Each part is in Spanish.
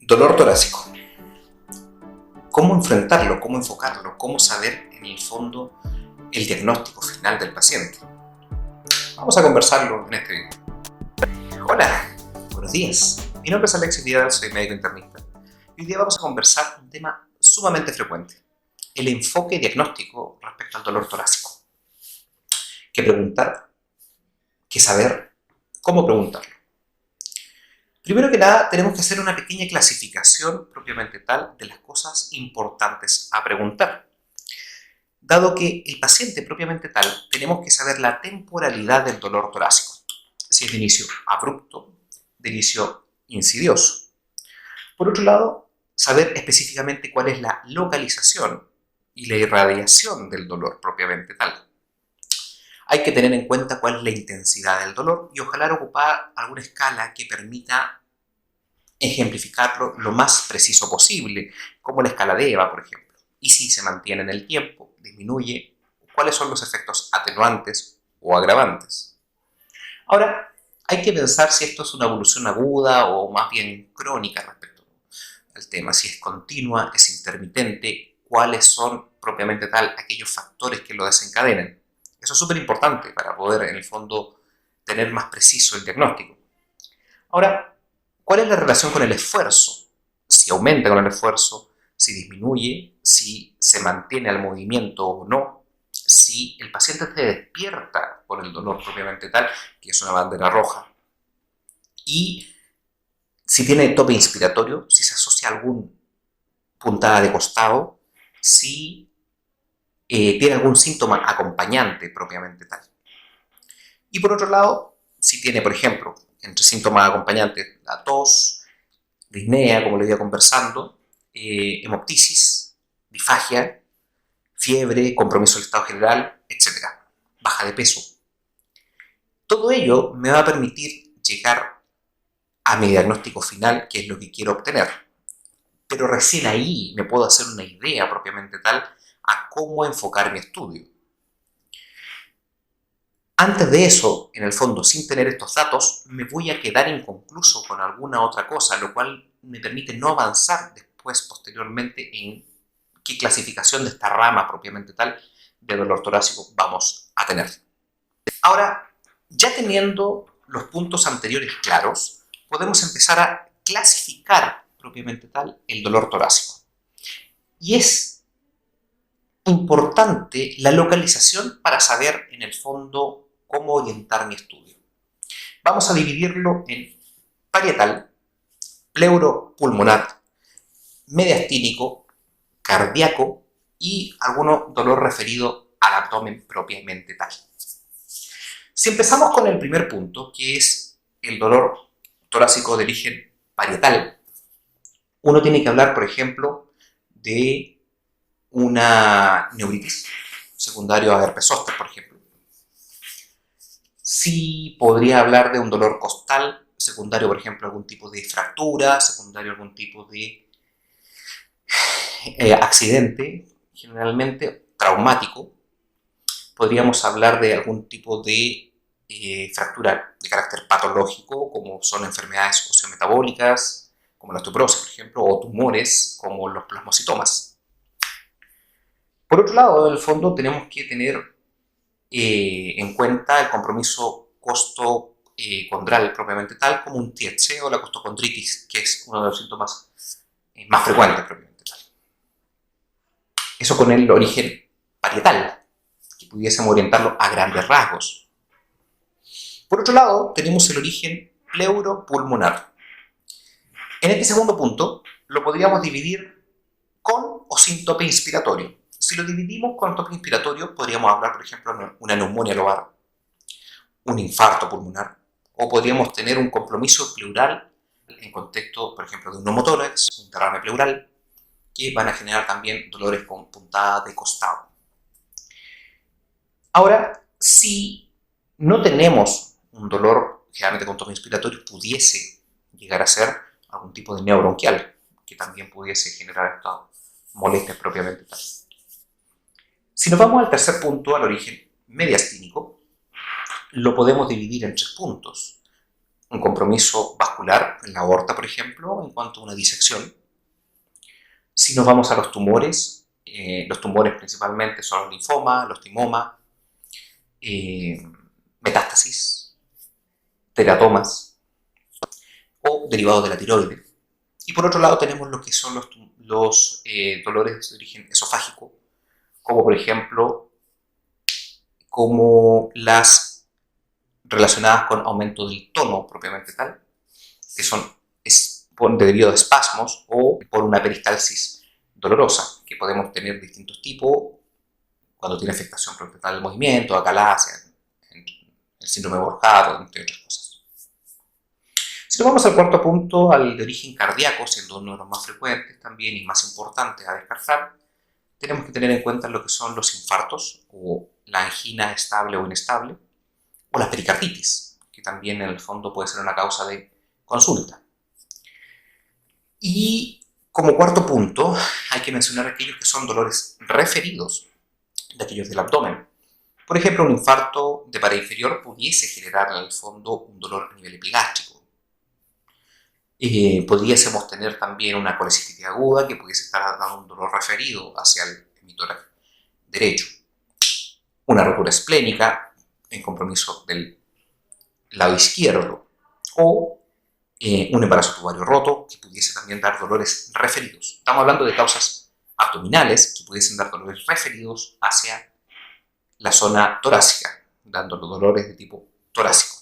Dolor torácico. ¿Cómo enfrentarlo? ¿Cómo enfocarlo? ¿Cómo saber, en el fondo, el diagnóstico final del paciente? Vamos a conversarlo en este video. Hola, buenos días. Mi nombre es Alexis Vidal, soy médico internista. Y hoy día vamos a conversar un tema sumamente frecuente: el enfoque diagnóstico respecto al dolor torácico. ¿Qué preguntar? ¿Qué saber? ¿Cómo preguntarlo? Primero que nada, tenemos que hacer una pequeña clasificación propiamente tal de las cosas importantes a preguntar. Dado que el paciente propiamente tal, tenemos que saber la temporalidad del dolor torácico. Si es de inicio abrupto, de inicio insidioso. Por otro lado, saber específicamente cuál es la localización y la irradiación del dolor propiamente tal. Hay que tener en cuenta cuál es la intensidad del dolor y ojalá ocupar alguna escala que permita ejemplificarlo lo más preciso posible, como la escala de EVA, por ejemplo. Y si se mantiene en el tiempo, disminuye, cuáles son los efectos atenuantes o agravantes. Ahora, hay que pensar si esto es una evolución aguda o más bien crónica respecto al tema, si es continua, es intermitente, cuáles son propiamente tal aquellos factores que lo desencadenen. Eso es súper importante para poder, en el fondo, tener más preciso el diagnóstico. Ahora, ¿cuál es la relación con el esfuerzo? Si aumenta con el esfuerzo, si disminuye, si se mantiene al movimiento o no, si el paciente se despierta por el dolor propiamente tal, que es una bandera roja, y si tiene tope inspiratorio, si se asocia a alguna puntada de costado, si tiene algún síntoma acompañante propiamente tal. Y por otro lado, si tiene, por ejemplo, entre síntomas acompañantes, la tos, disnea, como le iba conversando, hemoptisis, disfagia, fiebre, compromiso del estado general, etc. Baja de peso. Todo ello me va a permitir llegar a mi diagnóstico final, que es lo que quiero obtener. Pero recién ahí me puedo hacer una idea propiamente tal a cómo enfocar mi estudio. Antes de eso, en el fondo, sin tener estos datos, me voy a quedar inconcluso con alguna otra cosa, lo cual me permite no avanzar después, posteriormente, en qué clasificación de esta rama propiamente tal de dolor torácico vamos a tener. Ahora, ya teniendo los puntos anteriores claros, podemos empezar a clasificar propiamente tal el dolor torácico. Y es importante la localización para saber, en el fondo, cómo orientar mi estudio. Vamos a dividirlo en parietal, pleuropulmonar, mediastínico, cardíaco y alguno dolor referido al abdomen propiamente tal. Si empezamos con el primer punto, que es el dolor torácico de origen parietal, uno tiene que hablar, por ejemplo, de una neuritis secundario a herpes zóster, por ejemplo. Sí podría hablar de un dolor costal secundario, por ejemplo, algún tipo de fractura, secundario a algún tipo de accidente, generalmente traumático. Podríamos hablar de algún tipo de fractura de carácter patológico, como son enfermedades osteometabólicas, como la osteoporosis, por ejemplo, o tumores, como los plasmocitomas. Por otro lado, en el fondo, tenemos que tener en cuenta el compromiso costo-condral propiamente tal, como un THC o la costocondritis, que es uno de los síntomas más frecuentes propiamente tal. Eso con el origen parietal, que pudiésemos orientarlo a grandes rasgos. Por otro lado, tenemos el origen pleuropulmonar. En este segundo punto, lo podríamos dividir con o sin tope inspiratorio. Si lo dividimos con tope inspiratorio, podríamos hablar, por ejemplo, de una neumonía lobar, un infarto pulmonar, o podríamos tener un compromiso pleural en contexto, por ejemplo, de un neumotórax, un derrame pleural, que van a generar también dolores con puntada de costado. Ahora, si no tenemos un dolor generalmente con tope inspiratorio, pudiese llegar a ser algún tipo de neobronquial, que también pudiese generar estas molestias propiamente tal. Si nos vamos al tercer punto, al origen mediastínico, lo podemos dividir en tres puntos. un compromiso vascular en la aorta, por ejemplo, en cuanto a una disección. Si nos vamos a los tumores principalmente son los linfomas, los timomas, metástasis, teratomas o derivados de la tiroides. Y por otro lado tenemos lo que son los dolores de origen esofágico, como por ejemplo las relacionadas con aumento del tono propiamente tal, que son debido a espasmos o por una peristalsis dolorosa, que podemos tener distintos tipos cuando tiene afectación propietaria del movimiento, acalasia, el síndrome de Borjado, entre otras cosas. Si nos vamos al cuarto punto, al de origen cardíaco, siendo uno de los más frecuentes también y más importantes a descartar, tenemos que tener en cuenta lo que son los infartos o la angina estable o inestable, o la pericarditis, que también en el fondo puede ser una causa de consulta. Y como cuarto punto, hay que mencionar aquellos que son dolores referidos, de aquellos del abdomen. Por ejemplo, un infarto de pared inferior pudiese generar en el fondo un dolor a nivel epigástrico. Pudiésemos tener también una colecistitis aguda que pudiese estar dando un dolor referido hacia el hemitórax derecho. Una rotura esplénica en compromiso del lado izquierdo o un embarazo tubario roto que pudiese también dar dolores referidos. Estamos hablando de causas abdominales que pudiesen dar dolores referidos hacia la zona torácica, dando los dolores de tipo torácico.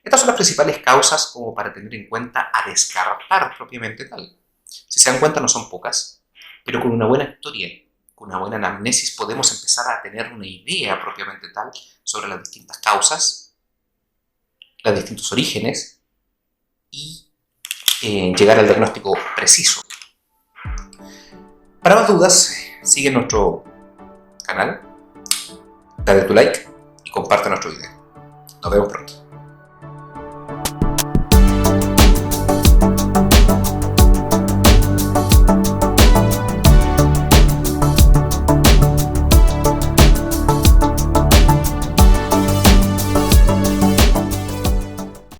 Estas son las principales causas como para tener en cuenta a descartar propiamente tal. Si se dan cuenta no son pocas, pero con una buena historia, con una buena anamnesis podemos empezar a tener una idea propiamente tal sobre las distintas causas, los distintos orígenes y llegar al diagnóstico preciso. Para más dudas, sigue nuestro canal, dale tu like y comparte nuestro video. Nos vemos pronto.